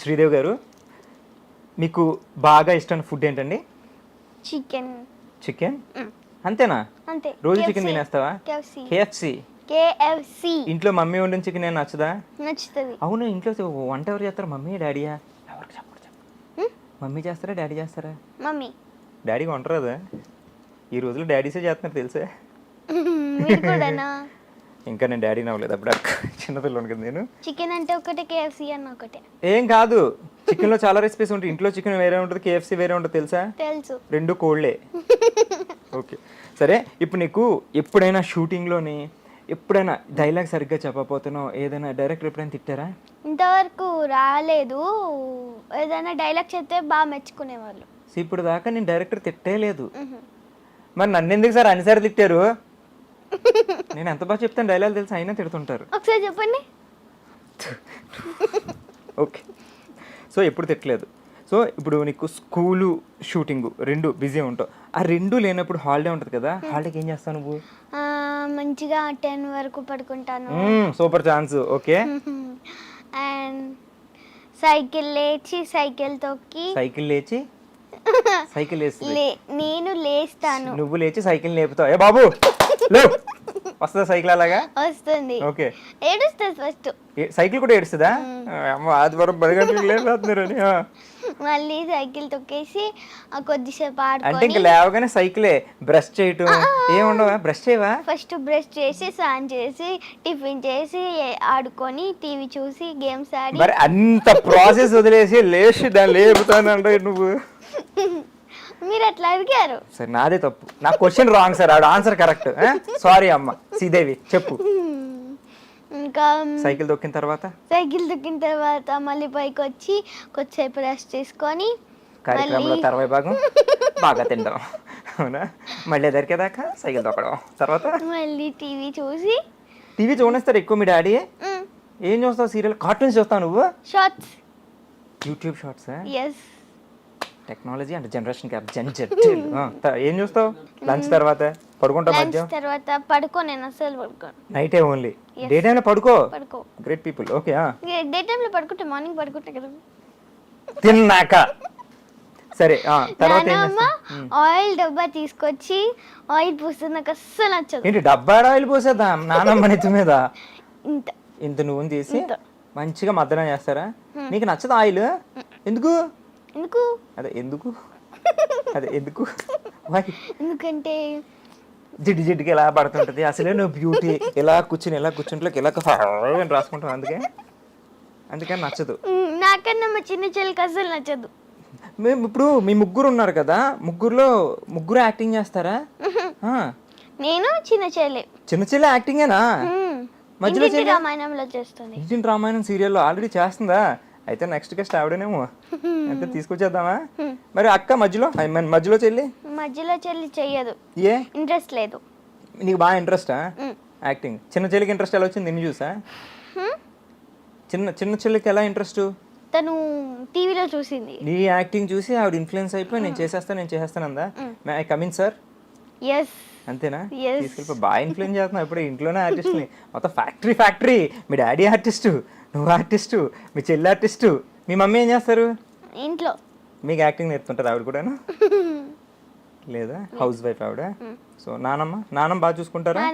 శ్రీదేవి గారు, మీకు బాగా ఇష్టమైన ఫుడ్ ఏంటండి? చికెన్. చికెన్ అంతేనా? అంతే. రోజు చికెన్ తినేస్తావా? కేఎఫ్సి. ఇంట్లో మమ్మీ వండిన చికెన్ ఏం నచ్చదా? నచ్చుతుంది. అవును, ఇంట్లో వంట ఎవరు చేస్తారు? మమ్మీ, డాడీయా? ఎవరికి చెప్పు. మమ్మీ చేస్తారా, డాడీ చేస్తారా? మమ్మీ. డాడీకి వంట రాదా? ఈ రోజుల్లో డాడీసే చేస్తున్నారు తెలుసా? మీరు కూడానా? ఇంకా నేను డాడీని అవ్వలేదు, అప్పుడు చిన్నపిల్లలు కదా నేను. చికెన్ అంటే ఒకటే, కేఎఫ్సి అన్న ఒకటే. ఏం కాదు, చికెన్ లో చాలా రెసిపీస్ ఉంటాయి. ఇంట్లో చికెన్ వేరే ఉంటుంది, కేఎఫ్సి వేరే ఉంటుంది తెలుసా? తెలుసు. రెండు కోళ్ళే. ఓకే సరే, ఇప్పుడు నీకు ఎప్పుడైనా షూటింగ్లోని ఎప్పుడైనా డైలాగ్ సరిగ్గా చెప్పకపోతున్నావు, ఏదైనా డైరెక్టర్ ఎప్పుడైనా తిట్టారా? ఇంతవరకు రాలేదు. ఏదైనా డైలాగ్ చెప్తే బాగా మెచ్చుకునేవాళ్ళు. ఇప్పుడు దాకా నేను డైరెక్టర్ తిట్టేలేదు. మరి నన్ను ఎందుకు సార్ అన్నిసారి తిట్టారు? నేను ఎంత బాగా చెప్తాను డైలాగ్ తెలుసు, అయినా తిడుతుంటారు. ఒకసారి చెప్పండి. ఓకే, సో ఎప్పుడు తిట్టలేదు. సో ఇప్పుడు నీకు స్కూలు షూటింగ్ రెండు బిజీ ఉంటావు. ఆ రెండు లేనప్పుడు హాలిడే ఉంటుంది కదా, హాలిడేకి ఏం చేస్తావు నువ్వు? మంచిగా 10 వరకు పడుకుంటాను. Super chance. Okay. And cycle లేచి సైకిల్ వేసి నేను లేస్తాను. నువ్వు లేచి సైకిల్ లేపుతావు. ఏ బాబు వస్తుందా సైకిల్? అలాగా వస్తుంది. ఓకే. ఏడుస్తుంది ఫస్ట్. సైకిల్ కూడా ఏడుస్తుందా? ఆదివారం 10 గంటలకు లేపుతున్నారని. మళ్ళీ సైకిల్ తొక్కేసి కొద్దిసేపు అంటే ఇంకా లేవగానే సైకిలే. బ్రష్ చేయటం ఏముండవా? బ్రష్ చేయవా? ఫస్ట్ బ్రష్ చేసి, స్నానం చేసి, టిఫిన్ చేసి, ఆడుకొని, టీవీ చూసి, గేమ్స్ ఆడి. మరి అంత ప్రాసెస్ వదిలేసి లేచి దాన్ని లేపుతాను అంటే నువ్వు. మీరు అట్లా అడిగారు. సరే, నాదే తప్పు. నా క్వశ్చన్ రాంగ్ సార్, ఆవిడ ఆన్సర్ కరెక్ట్. సారీ అమ్మ శ్రీదేవి, చెప్పు. ఇంకా సైకిల్ తొక్కిన తర్వాత మళ్ళీ పైకి వచ్చి కొద్దిసేపు రెస్ట్ చేసుకొని కార్యక్రమంలో తర్వాయి భాగం బాగా తింటాం. అవునా? మళ్ళీ ఎదరికేదాకా సైకిల్ తొక్కడం, తర్వాత మళ్ళీ టీవీ చూడేస్తారు ఎక్కువ మీ డాడీ. ఏం చూస్తావు? సీరియల్, కార్టూన్స్ చూస్తావు నువ్వు? Shorts, YouTube shorts. Yes. Technology అంటే జనరేషన్ గ్యాప్. ఏం చూస్తావు? లంచ్ తర్వాత పడుకుంటా? మధ్యాహ్నం తర్వాత పడుకో. నేను అసలు పడుకోను. నైటే ఓన్లీ. డే టైంలో పడుకో. Great people. ఓకే. డే టైంలో పడుకుంటే మార్నింగ్ పడుకుంటా కదా తిన్నాక. సరే, తర్వాత ఆయిల్ డబ్బా తీసుకొచ్చి ఆయిల్ పూస్తుంది. నాకు అస్సలు నచ్చదు. ఏంటి డబ్బా ఆయిల్ పోసేద్దాం నానమ్మ నెత్తి మీద? ఇంత నూనె తీసి మంచిగా మద్దనం చేస్తారా? నీకు నచ్చదు ఆయిల్? ఎందుకు? అదే ఎందుకు ఎందుకంటే జిడ్డుకి ఎలా పడుతుంటది. అసలే నువ్వు బ్యూటీ ఇలా కూర్చుంటే ఇలా రాసుకుంటావు. అందుకని నచ్చదు. నాకన్నా మా చిన్న చెల్లికి అసలు నచ్చదు. మేము ఇప్పుడు మీ ముగ్గురు ఉన్నారు కదా, ముగ్గురు యాక్టింగ్ చేస్తారా? నేను చిన్న చెల్లి యాక్టింగేనా? మధ్యలో రామాయణంలో చేస్తుంది. ఇంటింటి రామాయణం సీరియల్లో ఆల్రెడీ చేస్తుందా? అయితే నెక్స్ట్ గెస్ట్ ఆవిడనేమో. అయితే తీసుకొచ్చేద్దామా? మరి అక్క మధ్యలో చెల్లి చెయ్యదు. ఏ ఇంట్రెస్ట్ లేదు. నీకు బాగా ఇంట్రెస్టా యాక్టింగ్? చిన్న చెల్లికి ఇంట్రెస్ట్ ఎలా వచ్చింది నిన్ను చూసా? చిన్న చెల్లికి ఎలా ఇంట్రెస్ట్? తను టీవీలో చూసింది. నీ యాక్టింగ్ చూసి ఆవిడ ఇన్ఫ్లుయెన్స్ అయిపోయి నేను చేసేస్తాను అందా? May I come in sir? Yes. అంతేనా? తీసుకెళ్ళిపోయి బాగా ఇన్ఫ్లుయెన్స్ చేస్తున్నావు. ఇప్పుడు ఇంట్లోనే ఆర్టిస్ట్ని మొత్తం ఫ్యాక్టరీ. మీ డాడీ ఆర్టిస్టు, నువ్వు ఆర్టిస్టు, మీ చెల్లి ఆర్టిస్టు, మీ మమ్మీ ఏం చేస్తారు ఇంట్లో? మీకు యాక్టింగ్ నేర్పుతుంటారు ఆవిడ కూడాను? లేదా, హౌస్ వైఫ్ ఆవిడ. సో నానమ్మ బాగా చూసుకుంటారా?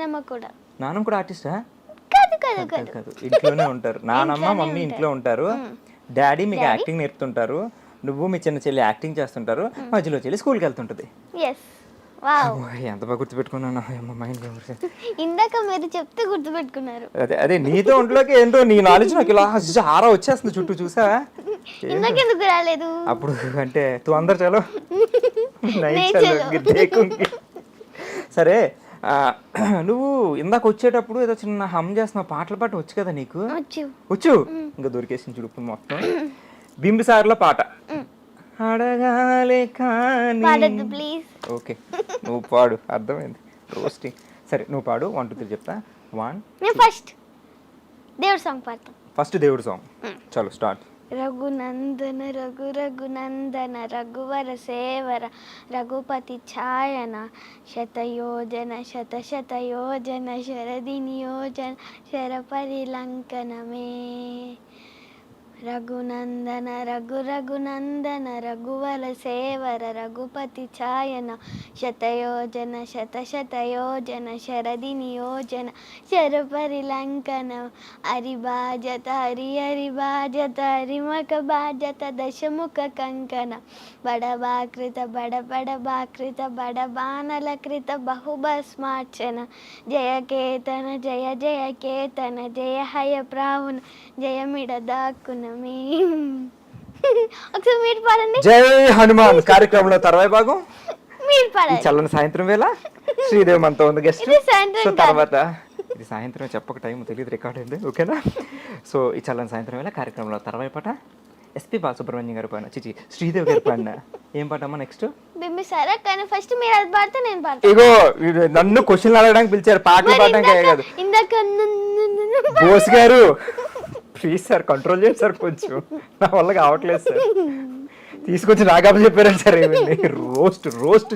నానమ్మ కూడా ఆర్టిస్టా? కాదు, ఇంట్లోనే ఉంటారు. నానమ్మ మమ్మీ ఇంట్లో ఉంటారు. డాడీ మీకు యాక్టింగ్ నేర్పుతుంటారు. నువ్వు మీ చిన్న చెల్లి యాక్టింగ్ చేస్తుంటారు. మధ్యలో చెల్లి స్కూల్కి వెళ్తుంటది. ఎంత బాగా గుర్తుపెట్టుకున్నాను. మైండ్ ఇందాక మీరు చెప్తే గుర్తుపెట్టుకున్నారు. అదే నీతో ఒంట్లోకి ఏంటో నీ నాలెడ్జ్ నాకు ఇలా హారా వచ్చేస్తుంది చుట్టూ. చూసా? ఎందుకు రాలేదు అప్పుడు? అంటే తూ అందరు చలో సరే. నువ్వు ఇందాక వచ్చేటప్పుడు ఏదో చిన్న హమ్ చేస్తున్నావు, పాటల పాట వచ్చు కదా నీకు? వచ్చు. ఇంకా దొరికేసింది చుడుపు మొత్తం. బింబిసార్లో పాట అడగాలే కానీ. ఓకే, నువ్వు పాడు, అర్థమైంది. రోస్టింగ్. సరే, నువ్వు పాడు. 1 2 3 చెప్తా. 1 ఫస్ట్ దేవుడు సాంగ్ పాడతాం. ఫస్ట్ దేవుడు సాంగ్. చలో స్టార్ట్. రఘునందన రఘునందన రఘువర సేవర రఘుపతి ఛాయన శతయోజన శతయోజన శరదిని యోజన శరపరిలంకనమే రఘునందన రఘునందన రఘువర సేవర రఘుపతి ఛాయన శతయోజన శతయోజన శరది నియోజన శరపరిలంకన హరిభాజత హరిభాజత హరిమక భాజత దశముఖ కంకణ బడబాకృత బడబడబాకృత బడబానలకృత బహుభస్మార్చన జయకేతన జయ జయకేతన జయ హయ ప్రావున జయమిడ దాక్కునమే. ఒకసారి మీరు పాడండి. జై హనుమాన్ కార్యక్రమంలో తర్వాయి భాగం మీరు ఈ పాడండి. చల్లని సాయంత్రం వేళ శ్రీదేవి మనతో ఉంది గెస్ట్. ఇది సాయంత్రం సో కాదు. తర్వాత ఇది సాయంత్రం చెప్పక టైం తెలియదు, రికార్డ్ అయింది, ఓకేనా. సో ఈ చల్లని సాయంత్రం వేళ కార్యక్రమంలో తర్వాయి పాట ఎస్పి బాలసుబ్రహ్మణ్యం గారి పాడిన చిచి శ్రీదేవి గారి పాడిన ఏం పాటమ్మా నెక్స్ట్? బింబిసారా, కానీ ఫస్ట్ మీరు అది పాడితే నేను పాడతాను. ఇగో వీడు నన్ను క్వశ్చన్లు అడగడానికి పిలిచారు, పాటలు పాడడానికి కాదు. ఇందాక బోస్ గారు ప్లీజ్ సార్ కంట్రోల్ చేయండి సార్, కొంచెం నా వల్ల కావట్లేదు సార్. తీసుకొచ్చి నాగాబు చెప్పారు సార్, ఏమైంది రోస్ట్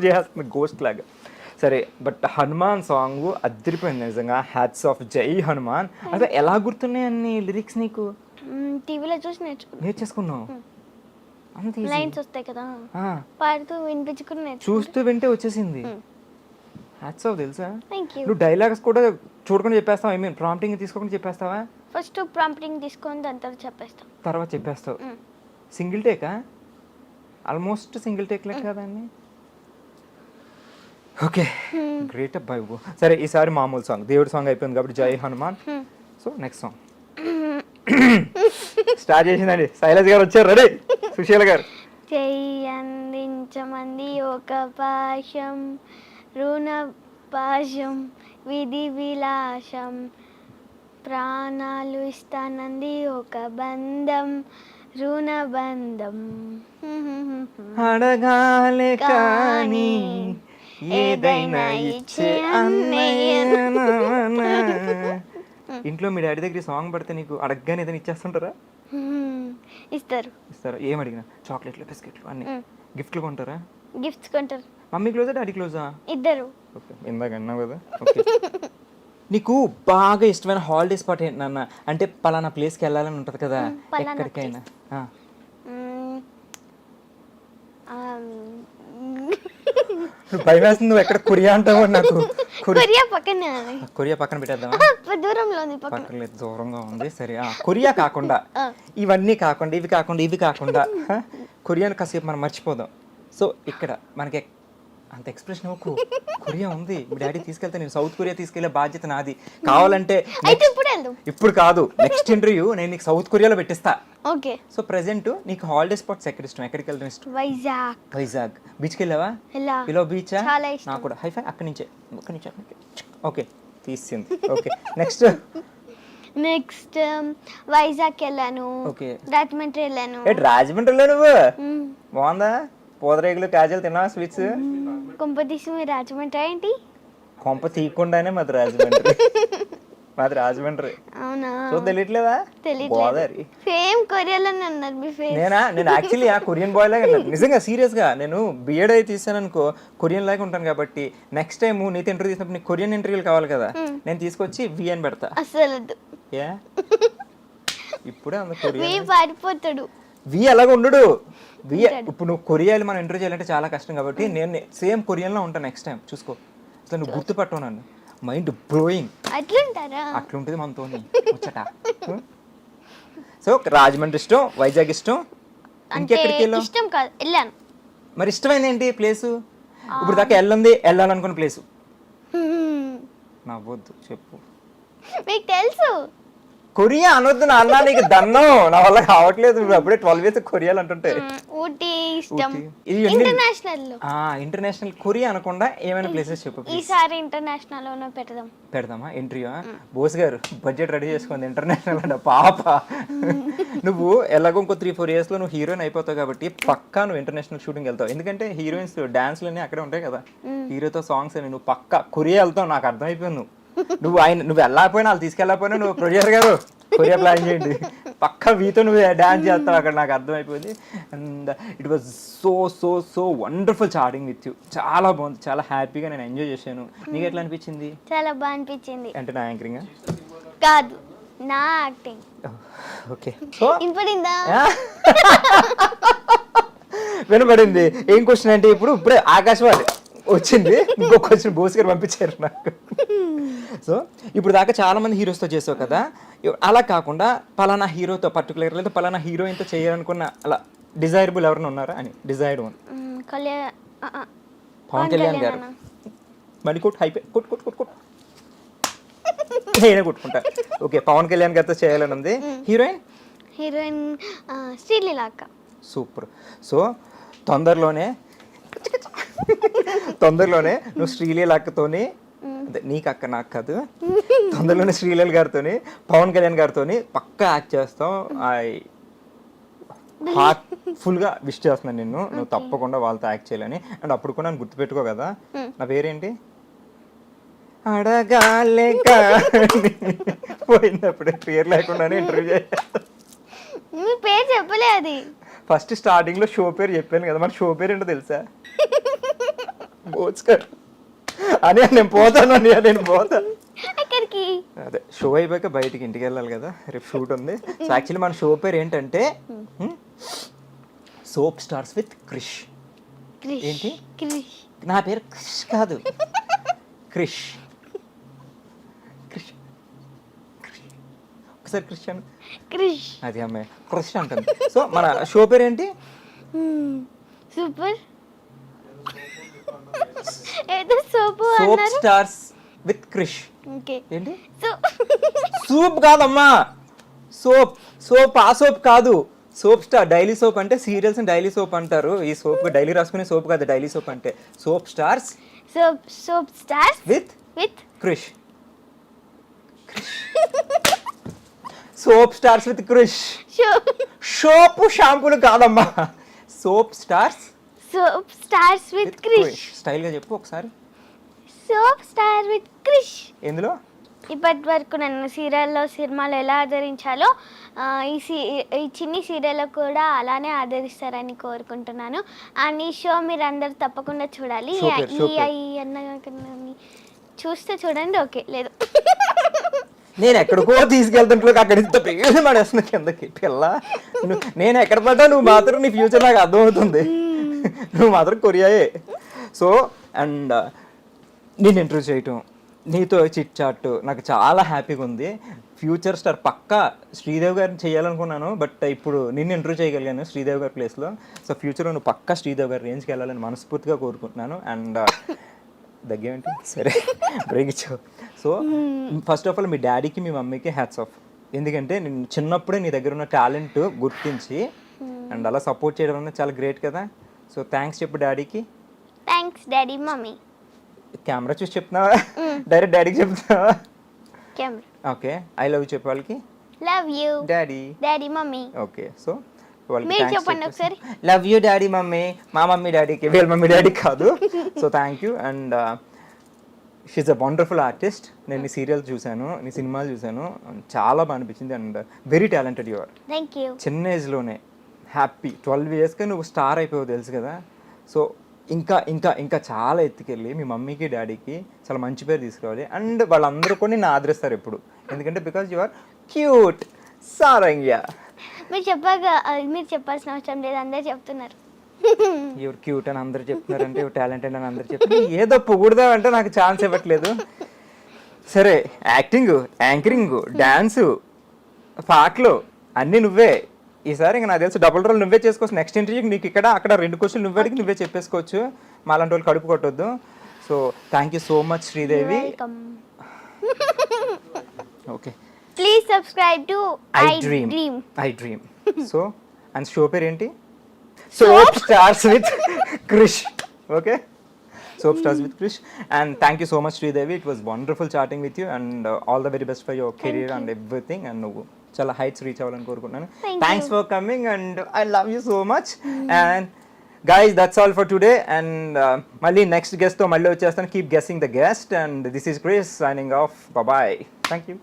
చేస్తుంది గోస్ట్ లాగా. సరే బట్ హనుమాన్ సాంగ్ అదిరిపోయింది నిజంగా, హ్యాట్స్ ఆఫ్, జై హనుమాన్. అదే ఎలా గుర్తున్నాయి అన్ని లిరిక్స్ నీకు? టీవీలో చూసి నేర్చేసుకున్నావు అంత easy. లైన్స్ వస్తాయి కదా, ఆ, పాడుతూ వినిపించుకుని చూస్తూ వింటే వచ్చేసింది. హ్యాట్స్ ఆఫ్ తెలుసా. Thank you. నువ్వు డైలాగ్స్ కూడా చూడకుండా చెప్పేస్తావా? ఐ మీన్ ప్రాంప్టింగ్ తీసుకోకుండా చెప్పేస్తావా? ఫస్ట్ ప్రాంప్టింగ్ తీసుకొని దాని తర్వాత చెప్పేస్తాం. తర్వాత చెప్పేస్తావు. సింగిల్ టేకా? ఆల్మోస్ట్ సింగిల్ టేక్ లెక్క కదండి. ఓకే గ్రేట్ అబ్బాయి. సరే ఈసారి మామూలు సాంగ్, దేవుడి సాంగ్ అయిపోయింది కాబట్టి జై Hanuman. So next song start చేసిందండి. శైలజ్ గారు వచ్చారు, రెడీ. సుశీల గారు. చెయ్యి అందించమంది ఒక పాశం, రుణ పాశం విధి విలాసం, ప్రాణాలు ఇస్తానంది ఒక బంధం, రుణ బంధం. అడగాలే కానీ ఏదైనా ఇచ్చే అన్నయ్య. ఇంట్లో మీ డాడీ దగ్గర సాంగ్ పడితే నీకు అడగగానే ఏదైనా ఇచ్చేస్తుంటారా? ఇస్తారు. ఏం అడిగినా? చాక్లెట్లు, బిస్కెట్లు అన్ని గిఫ్ట్లు కొంటారా? గిఫ్ట్స్ కొంటారు. మమ్మీ క్లోజా డాడీ క్లోజా? ఇద్దరు. ఓకే ఇందాక అన్నావు కదా. ఓకే నీకు బాగా ఇష్టమైన హాలిడే స్పాట్ ఏంటి నాన్న? అంటే పలానా ప్లేస్కి వెళ్ళాలని ఉంటుంది కదా, ఎక్కడికైనా. భయం వేస్తుంది, నువ్వు ఎక్కడ కొరియా అంటావు నాకు. కొరియా పక్కన, కొరియా పక్కన పెట్టేద్దామా? దూరంలో ఉంది, పక్కన లేదు దూరంగా ఉంది. సరే కొరియా కాకుండా ఇవన్నీ కాకుండా ఇవి కాకుండా కొరియాను కాసేపు మనం మర్చిపోదాం. సో ఇక్కడ మనకి అంత ఎక్స్ప్రెషన్ ఇవ్వకు. కొరియా ఉంది, మీ డాడీ తీసుకెళ్తే నేను సౌత్ కొరియా తీసుకెళ్లే బాధ్యత నాది. కావాలంటే ఇప్పుడు కాదు, నెక్స్ట్ ఇంటర్వ్యూ నేను నీకు సౌత్ కొరియాలో పెట్టిస్తా. ఓకే. సో ప్రెసెంట్ నీకు హాలిడే స్పాట్స్ ఎక్కడ ఇష్టం? ఎక్కడికి వెళ్తాం ఇష్టం? వైజాగ్. బీచ్కి వెళ్ళావా? ఇలా బీచా? నాకు కూడా. హైఫై అక్కడి నుంచే. ఓకే తీసింది. ఓకే నెక్స్ట్ వైజాగ్ వెళ్ళాను. ఓకే రాజమండ్రి వెళ్ళాను. రాజమండ్రిలో నువ్వు బాగుందా? పూదరేగులు, కాజలు తిన్నావా? స్వీట్స్ కొంపతీసి మీరు రాజమండ్రి ఏంటి? కొంప తీయకుండానే మాది రాజమండ్రి. మాది రాజమండ్రి. అవునా? సో తెలియట్లేదా? తెలియట్లేదు. సేమ్ కొరియాలోనే ఉన్నారు మీ ఫేస్. నేను యాక్చువల్లీ ఆ కొరియన్ బాయ్ లాగా నిజంగా సీరియస్ గా. నేను బిఎడ్ అయితే తీసాను అనుకో, కొరియన్ లాగా ఉంటాను కాబట్టి నెక్స్ట్ టైం నీతో ఇంటర్వ్యూ తీసినప్పుడు నీకు కొరియన్ ఇంటర్వ్యూలు కావాలి కదా, నేను తీసుకొచ్చి వి అని పెడతా. అసలు ఇప్పుడే అంత కొరియన్ పారిపోతాడు. వి అలాగ ఉండడు. వి ఇప్పుడు నువ్వు కొరియాలో మనం ఇంటర్వ్యూ చేయాలంటే చాలా కష్టం కాబట్టి నేను సేమ్ కొరియన్లో ఉంటాను నెక్స్ట్ టైం. చూసుకో. అసలు నువ్వు గుర్తుపట్టవు నన్ను. Mind blowing. అట్లుంటుంది మనతో ముచ్చట. సో రాజమండ్రి ఇష్టం, వైజాగ్ ఇష్టం, ఇంకెక్కడికి వెళ్ళాం? ఇష్టం కాదు, వెళ్ళాను. మరి ఇష్టమైంది ఏంటి ప్లేసు? ఇప్పుడు దాకా వెళ్ళాలనుకున్న ప్లేసు. నవ్వొద్దు, చెప్పు. మీకు తెలుసు. కొరియా అనొద్దు నాన్న, నీకు దన్నం, నా వల్ల కావట్లేదు. నువ్వు అప్పుడే 12 ఇయర్స్ కొరియాలు అంటుంటే. ఊటీ ఇష్టం. ఇంటర్నేషనల్ కొరియా అనకుండా ఏమైనా ప్లేసెస్ చెప్పు. ఈసారి ఇంటర్నేషనల్ లోనే పెడదామా ఎంట్రీయా? బోస్ గారు బడ్జెట్ రెడీ చేసుకోండి. ఇంటర్నేషనల్ అంటే పాప. నువ్వు ఎలాగో ఇంకో 3-4 years లో నువ్వు హీరోయిన్ అయిపోతావు కాబట్టి పక్కా నువ్వు ఇంటర్నేషనల్ షూటింగ్ వెళ్తావు. ఎందుకంటే హీరోయిన్స్ డాన్స్లు అన్నీ అక్కడే ఉంటాయి కదా, హీరోతో సాంగ్స్ అని. నువ్వు పక్కా కొరియా వెళ్తావు, నాకు అర్థమైపోయింది. నువ్వు వెళ్ళకపోయినా, వాళ్ళు తీసుకెళ్ళకపోయినా నువ్వు ప్రొడ్యూసర్ గారు కొరియా ప్లాన్ చేయండి, పక్కా వీతో నువ్వు డాన్స్ చేస్తావు అక్కడ, నాకు అర్థమైపోయింది. And it was so so so wonderful chatting with you. చాలా బాగుంది, చాలా హ్యాపీగా నేను ఎంజాయ్ చేశాను. నీకు ఎట్లా అనిపించింది? చాలా బాగా అనిపించింది. అంటే నా యాంకరింగ్ కాదు, నా యాక్టింగ్ ఓకే సో వినపడిందా? వినపడింది. ఏం క్వశ్చన్ అంటే ఇప్పుడే ఆకాశవాణి వచ్చింది, ఇంకో క్వశ్చన్ బోస్ గారు పంపించారు నాకు. సో ఇప్పుడు దాకా చాలా మంది హీరోస్తో చేసావు కదా, అలా కాకుండా పలానా హీరోతో పర్టికులర్ లేదా పలానా హీరోయిన్తో చేయాలనుకున్న అలా డిజైరబుల్ ఎవరైనా ఉన్నారా అని? డిజైర్డ్ వన్ పవన్ కళ్యాణ్ గారు. మళ్ళీ కొట్టు హైపే కొట్టు కొట్టు కొట్టు కొట్టు నేనే కొట్టుకుంటా. ఓకే, పవన్ కళ్యాణ్ గారితో చేయాలని ఉంది. హీరోయిన్ శ్రీలీల అక్క. సూపర్. సో తొందరలోనే నువ్వు శ్రీలీల అక్కతోని, అంటే నీకు అక్క నాకు కాదు, తొందరలోనే శ్రీలీల గారితోని పవన్ కళ్యాణ్ గారితోని పక్కా యాక్ట్ చేస్తాం. హార్ట్ఫుల్గా విష్ చేస్తున్నాను నిన్ను, నువ్వు తప్పకుండా వాళ్ళతో యాక్ట్ చేయాలని. అండ్ అప్పుడు కూడా నన్ను గుర్తుపెట్టుకో కదా, నా పేరేంటి అడగాలే పోయినప్పుడే పేరు లేకుండానే ఇంటర్వ్యూ చేయాలి. మీ పేరు చెప్పలే అది ఫస్ట్ స్టార్టింగ్ లో షో పేరు చెప్పాను కదా, మరి షో పేరు ఏంటో తెలుసా? బోస్కర్ అని. నేను పోతాను నేను పోతాను ఎక్కడికి? అదే షో అయిపోయాక బయటికి ఇంటికి వెళ్ళాలి కదా, రేపు షూట్ ఉంది. సో యాక్చువల్లీ మన షో పేరు ఏంటంటే సోప్ స్టార్స్ విత్ క్రిష్. ఏంటి? నా పేరు క్రిష్ కాదు, క్రిష్. ఒకసారి క్రిస్టియన్ అది అమ్మాయి క్రిష్ అంటుంది. సో మన షో పేరు ఏంటి? సూపర్ ఏదో సోప్ స్టార్స్ విత్ క్రిష్. ఏంటి? సూప్ కాదమ్మా, సోప్ ఆ సోప్ కాదు. సోప్ స్టార్ డైలీ సోప్ అంటే సీరియల్స్ డైలీ సోప్ అంటారు. ఈ సోప్ డైలీ రాసుకునే సోప్ కాదు డైలీ సోప్ అంటే. Soap stars with Krish. Soap stars with Krish. షోపు షాంపూలు కాదమ్మా, soap stars with Krish. Style గా చెప్పు ఒకసారి. Soap star with Krish. ఎందులో ఇప్పటి వరకు నన్ను సీరియల్లో సినిమాలు ఎలా ఆదరించాలో ఈ చిన్ని సీరియల్లో కూడా అలానే ఆదరిస్తారని కోరుకుంటున్నాను. అండ్ ఈ షో మీరు అందరు తప్పకుండా చూడాలి. చూస్తే చూడండి, ఓకే లేదు నేను ఎక్కడికో తీసుకెళ్తుంటే అక్కడ ఇంత పేరు పడేస్తున్నా కిందకి పిల్ల. నేను ఎక్కడ పడ్డా నువ్వు మాత్రం నీ ఫ్యూచర్ నాకు అర్థమవుతుంది, నువ్వు మాత్రం కొరియాయే. సో అండ్ నేను ఇంటర్వ్యూ చేయటం, నీతో చిట్ చాట్ నాకు చాలా హ్యాపీగా ఉంది. ఫ్యూచర్ స్టార్ పక్కా శ్రీదేవి గారిని చేయాలనుకున్నాను, బట్ ఇప్పుడు నిన్ను ఇంటర్వ్యూ చేయగలిగాను శ్రీదేవి గారి ప్లేస్లో. సో ఫ్యూచర్లో నువ్వు పక్కా శ్రీదేవి గారి రేంజ్కి వెళ్ళాలని మనస్ఫూర్తిగా కోరుకుంటున్నాను. అండ్ దగ్గేంటి సరే బ్రేక్ ఇచ్చావు. సో ఫస్ట్ ఆఫ్ ఆల్ మీ డాడీకి మీ మమ్మీకి హ్యాట్స్ ఆఫ్. ఎందుకంటే నేను చిన్నప్పుడే నీ దగ్గర ఉన్న టాలెంట్ గుర్తించి అండ్ అలా సపోర్ట్ చేయడం అనేది చాలా గ్రేట్ కదా. సో థ్యాంక్స్ చెప్పు డాడీకి. Thanks daddy mummy. కెమెరా చూసి చెప్తున్నావా డైరెక్ట్ డాడీకి చెప్తున్నావా? Camera. Okay, I love you చెప్పు వాళ్ళకి. Love you daddy mummy. Okay, so మీరు చెప్పండి ఒకసారి. Love you daddy mummy. మా మమ్మీ డాడీకి, వీళ్ళ మమ్మీ డాడీకి కాదు. So thank you. And she's a wonderful artist. నేను నీ సీరియల్ చూశాను, నీ సినిమాలు చూశాను, చాలా బాగా అనిపించింది. And very talented you are. Thank you. చిన్న ఏజ్లోనే హ్యాపీ 12 yearsకే నువ్వు స్టార్ అయిపోయావు తెలుసు కదా. సో ఇంకా ఇంకా ఇంకా చాలా ఎత్తుకెళ్ళి మీ మమ్మీకి డాడీకి చాలా మంచి పేరు తీసుకురావాలి. అండ్ వాళ్ళందరూ కూడా నిన్ను ఆదరిస్తారు ఎప్పుడు, ఎందుకంటే బికాజ్ యు ఆర్ క్యూట్ సారంగ్య. మీరు చెప్పాల్సిన అవసరం లేదు, అందరూ చెప్తున్నారు. ఎవరు క్యూట్ అని అందరు చెప్తున్నారంటే, ఎవరు టాలెంటెడ్ అని అందరు చెప్తున్నారు. ఏదో పొగుడుదా అంటే నాకు ఛాన్స్ ఇవ్వట్లేదు. సరే, యాక్టింగ్, యాంకరింగ్, డాన్సు, పాటలు అన్నీ నువ్వే. ఈసారి ఇంకా నాకు తెలుసు డబుల్ రోల్ నువ్వే చేసుకోవచ్చు. నెక్స్ట్ ఇంటర్వ్యూకి నీకు ఇక్కడ అక్కడ 2 క్వశ్చన్లు నువ్వే అడిగి నువ్వే చెప్పేసుకోవచ్చు. మాలాంటి వాళ్ళు కడుపు కొట్టొద్దు. So thank you so much Sridevi. Okay, please subscribe to iDream. So and show పేరు ఏంటి? Soap stars with Krish. Okay, soap stars with Krish. And thank you so much Sridevi. It was wonderful chatting with you and all the very best for your career and everything. And నువ్వు చాలా heights reach అవ్వాలని కోరుకుంటున్నాను. Thanks for coming and I love you so much. And guys, that's all for today. And మళ్ళీ next guest తో మళ్ళీ వచ్చేస్తాను. Keep guessing the guest. And this is Chris signing off. Bye bye. Thank you.